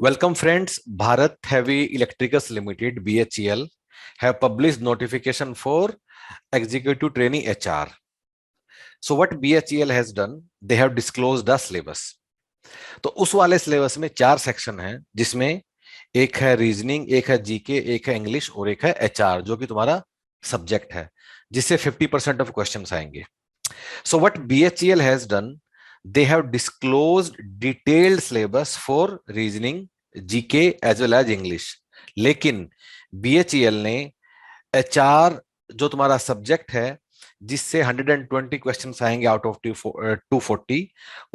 Welcome friends, Bharat Heavy Electricals Limited BHEL have published notification for executive trainee HR. So what BHEL has done, they have disclosed the syllabus. तो उस वाले syllabus में 4 section हैं, जिसमें एक है reasoning, एक है जीके, एक है इंग्लिश और एक है एचआर, जो कि तुम्हारा सब्जेक्ट है, जिससे 50% ऑफ क्वेश्चंस आएंगे. So what BHEL has done, they have disclosed detailed syllabus for reasoning, GK as well as English. लेकिन BHEL ने HR जो तुम्हारा सब्जेक्ट है, जिससे 120 क्वेश्चंस आएंगे आउट ऑफ 240,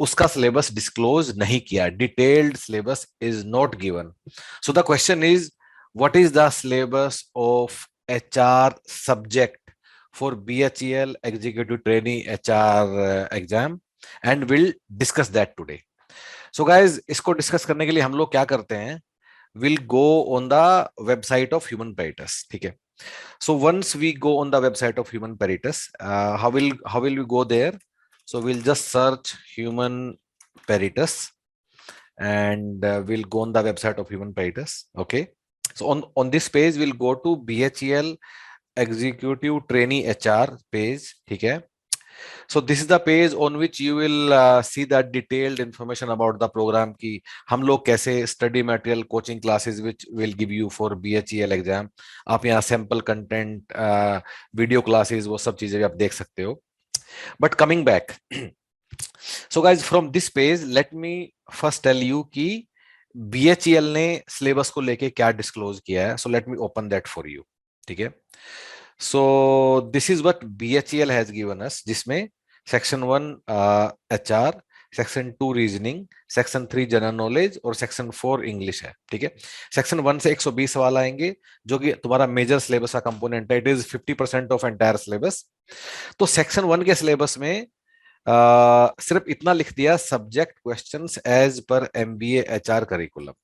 उसका सिलेबस डिस्क्लोज नहीं किया. Detailed syllabus is not given. So the question is, what is the syllabus of HR subject for BHEL Executive Trainee HR exam, and we'll discuss that today. So guys, इसको discuss करने के लिए हम लोग क्या करते हैं, we'll go on the website of Human Peritus. ठीक है. So once we go on the website of Human Peritus, how will we go there? So we'll just search Human Peritus, and we'll go on the website of Human Peritus. Okay. So on this page we'll go to BHEL executive trainee HR page. ठीक है. So this is the page on which you will see the detailed information about the programme की हम लोग कैसे study material, coaching classes which will give you for BHEL exam. आप यहाँ sample content, video classes, वो सब चीजें भी आप देख सकते हो. But coming back, so guys from this page let me first tell you कि BHEL ने सिलेबस को लेके क्या डिस्क्लोज किया है. So let me open that for you. ठीक है. So this is what BHEL has given us, जिसमें section 1 HR, section 2 reasoning, section 3 general knowledge और सेक्शन 4 इंग्लिश है. ठीक है. सेक्शन 1 से 120 सवाल आएंगे, जो कि तुम्हारा मेजर सिलेबस का कंपोनेंट है. It is 50% of entire syllabus. तो सेक्शन 1 के सिलेबस में सिर्फ इतना लिख दिया, subject questions as per MBA HR curriculum.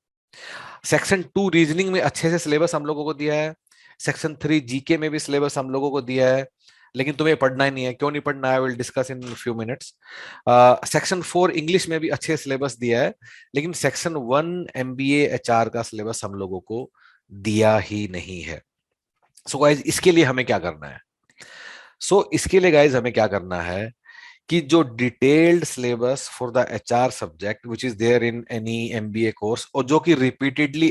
Section 2 reasoning में अच्छे से सिलेबस हम लोगों को दिया है. सेक्शन 3 जीके में भी सिलेबस हम लोगों को दिया है, लेकिन तुम्हें पढ़ना ही नहीं है. क्यों नहीं पढ़ना है, will discuss in few minutes. Section 4 English में भी अच्छे सिलेबस दिया है, लेकिन सेक्शन 1 MBA HR का सिलेबस हम लोगों को दिया ही नहीं है. सो गाइज इसके लिए हमें क्या करना है? इसके लिए गाइज हमें क्या करना है कि जो detailed syllabus for the HR subject which is there in any MBA course, और जो कि रिपीटेडली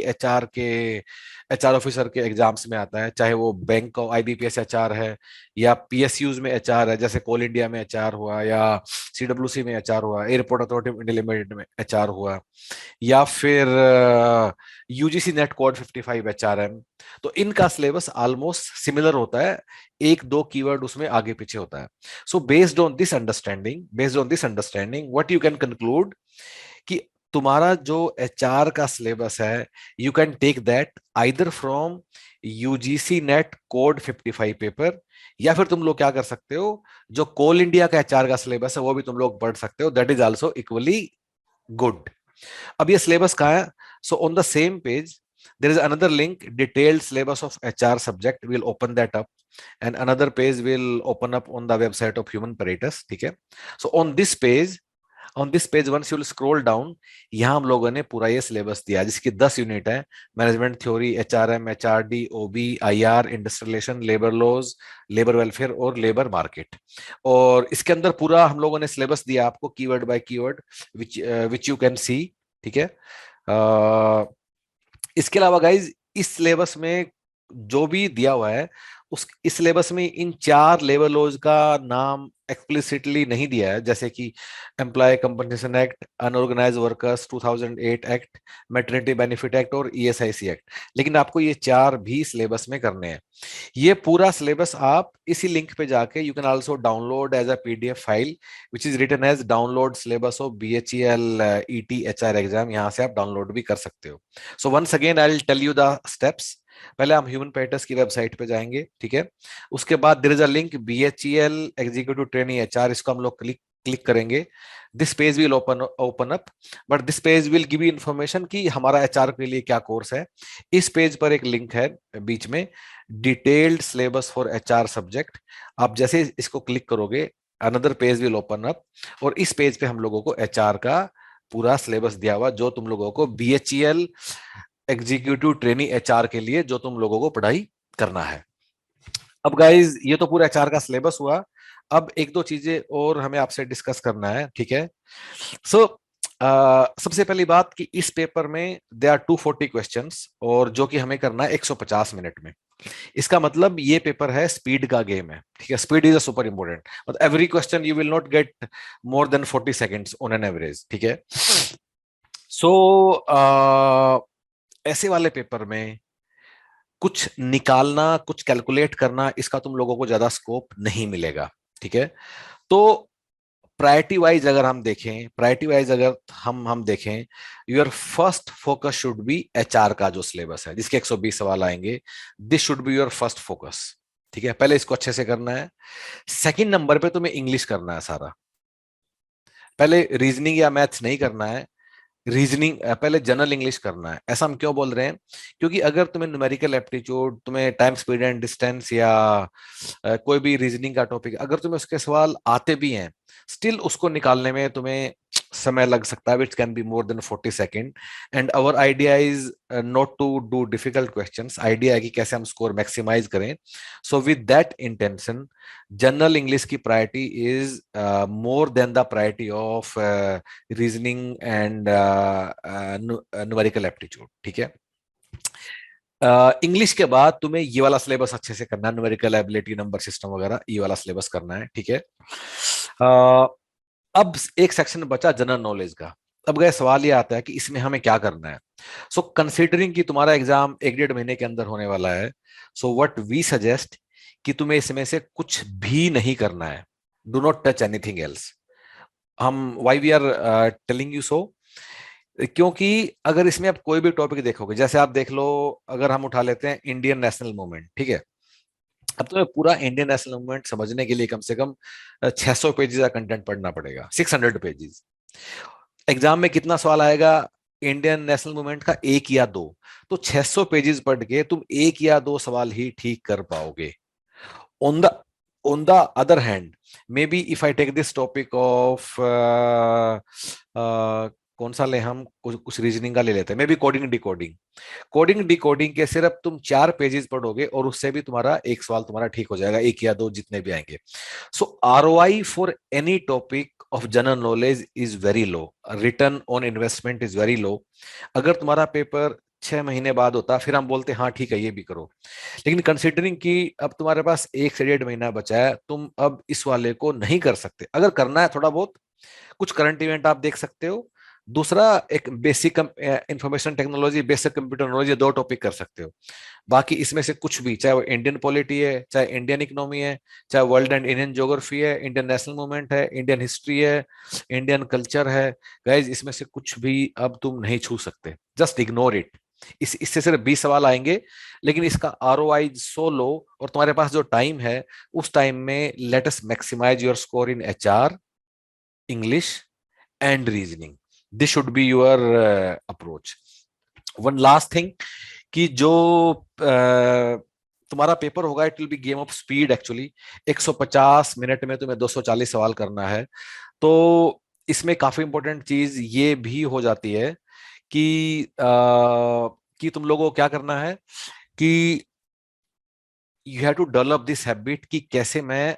HR ऑफिसर के एग्जाम्स में आता है, चाहे वो बैंक का IBPS HR है या PSUs में HR है, जैसे कोल इंडिया में HR हुआ, या CWC में HR हुआ, airport authority of India limited में HR हुआ, या फिर UGC नेट कोड 55 HRM. तो इनका सिलेबस ऑलमोस्ट सिमिलर होता है, एक दो कीवर्ड उसमें आगे पीछे होता है. So based on this understanding what you can conclude कि तुम्हारा जो HR का सिलेबस है, you can take that either from UGC net code 55 paper, या फिर तुम लोग क्या कर सकते हो, जो कोल इंडिया का HR का सिलेबस है वो भी तुम लोग पढ़ सकते हो. That is also equally good. अब ये सिलेबस कहाँ है? So on the same page there is another link, detailed syllabus of HR subject. We'll open that up, and another page will open up on the website of Human Peritus. ठीक है. So on this page once you will scroll down, यहाँ हम लोगों ने पूरा ये syllabus दिया, जिसकी 10 यूनिट है. Management theory, HRM, HRD, OB, IR, industrial relation, labour laws, labour welfare और लेबर मार्केट. और इसके अंदर पूरा हम लोगों ने सिलेबस दिया आपको, keyword by keyword, which you can see. ठीक है. इसके अलावा गाइज इस सिलेबस में जो भी दिया हुआ है, इस सिलेबस में इन 4 लेबर लॉज का नाम एक्सप्लिसिटली नहीं दिया है, जैसे कि employ compensation act, unorganised workers 2008 act, maternity benefit act और ESIC एक्ट. लेकिन आपको ये 4 भी सिलेबस में करने हैं. ये पूरा सिलेबस आप इसी लिंक पे जाके you can also download as a PDF file which is written as download syllabus of BHEL ET HR exam. यहाँ से आप डाउनलोड भी कर सकते हो. So once again I will tell you the steps. पहले हम ह्यूमन पेरिटस की वेबसाइट पे जाएंगे. ठीक है. उसके बाद there is a link BHEL executive trainee HR. इसको हम लोग क्लिक करेंगे. This page will open up, but this page will give you information कि हमारा HR के लिए क्या कोर्स है. इस पेज पर एक लिंक है बीच में, detailed syllabus for HR subject. आप जैसे इसको क्लिक करोगे, another page will open up, और इस पेज पे हम लोगों को HR का पूरा सिलेबस दिया हुआ जो तुम लोगों को BHEL एग्जीक्यूटिव ट्रेनी HR के लिए जो तुम लोगों को पढ़ाई करना है। अब गाइज ये तो पूरा HR का सिलेबस हुआ। अब एक दो चीजें और हमें आपसे डिस्कस करना है, ठीक है। सो सबसे पहली बात कि इस पेपर में दे आर 240 क्वेश्चंस, और जो कि हमें करना है 150 मिनट में। इसका मतलब ये पेपर है स्पीड का गेम है, ठीक है। Speed is a super important, मतलब every question you will not get more than 40 seconds on an average, ठीक है। सो ऐसे वाले पेपर में कुछ निकालना, कुछ कैलकुलेट करना, इसका तुम लोगों को ज्यादा स्कोप नहीं मिलेगा, ठीक है। तो प्रायोरिटी वाइज अगर हम देखें, प्रायोरिटी वाइज अगर हम देखें, your first focus should be HR का जो सिलेबस है जिसके 120 सवाल आएंगे, this should be your first focus, ठीक है। पहले इसको अच्छे से करना है। सेकंड नंबर पे तुम्हें इंग्लिश करना है सारा। पहले रीजनिंग या मैथ्स नहीं करना है, रीजनिंग पहले जनरल इंग्लिश करना है। ऐसा हम क्यों बोल रहे हैं? क्योंकि अगर तुम्हें न्यूमेरिकल एप्टीट्यूड, तुम्हें टाइम स्पीड एंड डिस्टेंस, या कोई भी रीजनिंग का टॉपिक अगर तुम्हें उसके सवाल आते भी हैं, स्टिल उसको निकालने में तुम्हें समय लग सकता है, which can be more than 40 second. And our idea is not to do difficult questions, idea है कि कैसे हम स्कोर मैक्सिमाइज करें। So with that intention, general English की priority is more than the priority of reasoning and numerical aptitude, ठीक है। English के बाद तुम्हें ये वाला सिलेबस अच्छे से करना है, न्यूमेरिकल एबिलिटी, नंबर सिस्टम वगैरह, ये वाला सिलेबस करना है, ठीक है। अब एक सेक्शन बचा जनरल नॉलेज का। अब गए सवाल ये आता है कि इसमें हमें क्या करना है। सो कंसीडरिंग कि तुम्हारा एग्जाम 1 डेढ़ महीने के अंदर होने वाला है, सो व्हाट वी सजेस्ट कि तुम्हें इसमें से कुछ भी नहीं करना है। Do not touch anything else. हम why we are telling you so, क्योंकि अगर इसमें आप कोई भी टॉपिक देखोगे, जैसे आप देख लो, अगर हम उठा लेते हैं इंडियन नेशनल मूवमेंट, ठीक है। अब तुम्हें पूरा इंडियन नेशनल मूवमेंट समझने के लिए कम से कम 600 पेजेस का कंटेंट पढ़ना पड़ेगा, 600 पेजेस। एग्जाम में कितना सवाल आएगा इंडियन नेशनल मूवमेंट का? एक या दो। तो 600 पेजेस पढ़ के तुम एक या दो सवाल ही ठीक कर पाओगे। On the on the other hand, maybe if I take this topic of कौन सा ले हम, कुछ रीजनिंग का ले लेते हैं, may be coding decoding. Coding decoding के सिर्फ तुम 4 पेजेस पढ़ोगे और उससे भी तुम्हारा एक सवाल तुम्हारा ठीक हो जाएगा, एक या दो जितने भी आएंगे। सो ROI for any topic of general knowledge is very low, return on investment is very low. अगर तुम्हारा पेपर 6 महीने बाद होता, फिर हम बोलते हाँ ठीक है ये भी करो। लेकिन कंसिडरिंग कि अब तुम्हारे पास 1 से 1.5 महीना बचा है, तुम अब इस वाले को नहीं कर सकते। अगर करना है थोड़ा बहुत, कुछ करंट इवेंट आप देख सकते हो। दूसरा, एक basic information technology, basic computer knowledge, 2 topic कर सकते हो। बाकी इसमें से कुछ भी, चाहे वो इंडियन पॉलिटी है, चाहे इंडियन इकोनॉमी है, चाहे वर्ल्ड एंड इंडियन ज्योग्राफी है, इंडियन नेशनल मूवमेंट है, इंडियन हिस्ट्री है, इंडियन कल्चर है, गाइज इसमें से कुछ भी अब तुम नहीं छू सकते। Just ignore it. इससे सिर्फ 20 सवाल आएंगे, लेकिन इसका ROI सो लो, और तुम्हारे पास जो टाइम है उस टाइम में let us maximise your score in HR, English and reasoning. This should be your approach. One last thing, कि जो तुम्हारा पेपर होगा, it will be game of speed actually. 150 minute में तुम्हें 240 सवाल करना है। तो इसमें काफी इंपॉर्टेंट चीज ये भी हो जाती है कि कि तुम लोगों को क्या करना है, कि you have to develop this habit कि कैसे मैं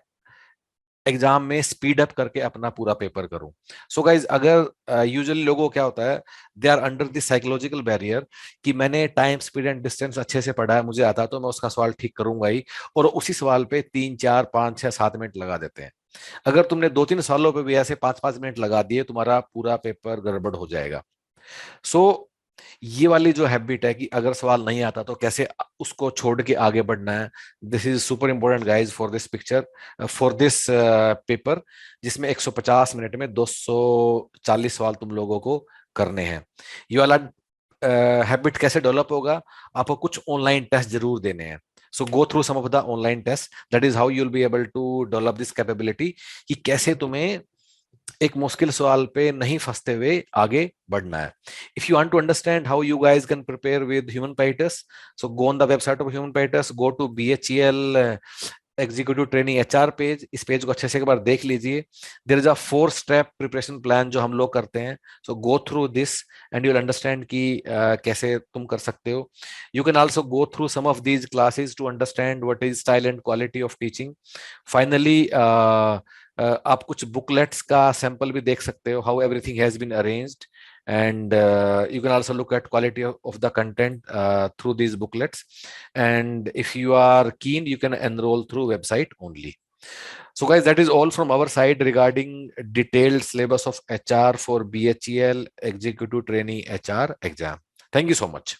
एग्जाम में स्पीड अप करके अपना पूरा पेपर करूं। सो गाइज, अगर यूजुअली लोगों को क्या होता है, they are under this psychological barrier कि मैंने टाइम स्पीड एंड डिस्टेंस अच्छे से पढ़ा है, मुझे आता है, तो मैं उसका सवाल ठीक करूंगा ही, और उसी सवाल पे 3 4 5 6 7 मिनट लगा देते हैं। अगर तुमने 2 3 सवालों पे भी ऐसे 5 5 मिनट लगा दिए, तुम्हारा पूरा पेपर गड़बड़ हो जाएगा। सो ये वाली जो हैबिट है कि अगर सवाल नहीं आता तो कैसे उसको छोड़ के आगे बढ़ना है, this is super important guys for this picture, for this paper, जिसमें 150 मिनट में 240 सवाल तुम लोगों को करने हैं। ये वाला हैबिट कैसे डेवलप होगा? आपको कुछ ऑनलाइन टेस्ट जरूर देने हैं। So go through some of the online test, that is how you will be able to develop this capability, कि कैसे तुम्हें एक मुश्किल सवाल पे नहीं फंसते हुए आगे बढ़ना है। If you want to understand how you guys can prepare with human pytes, so go on the website of human pytes, go to BHEL executive training HR page, इस पेज को अच्छे से एक बार देख लीजिए. There is a 4 step preparation plan जो हम लोग करते हैं. So go through this and you will understand कि कैसे तुम कर सकते हो. You can also go through some of these classes to understand what is style and quality of teaching. Finally आप कुछ बुकलेट्स का सैंपल भी देख सकते हो, how everything has been arranged. And you can also look at quality of the content through these booklets. And if you are keen, you can enroll through website only. So guys, that is all from our side regarding detailed syllabus of HR for BHEL executive trainee HR exam. Thank you so much.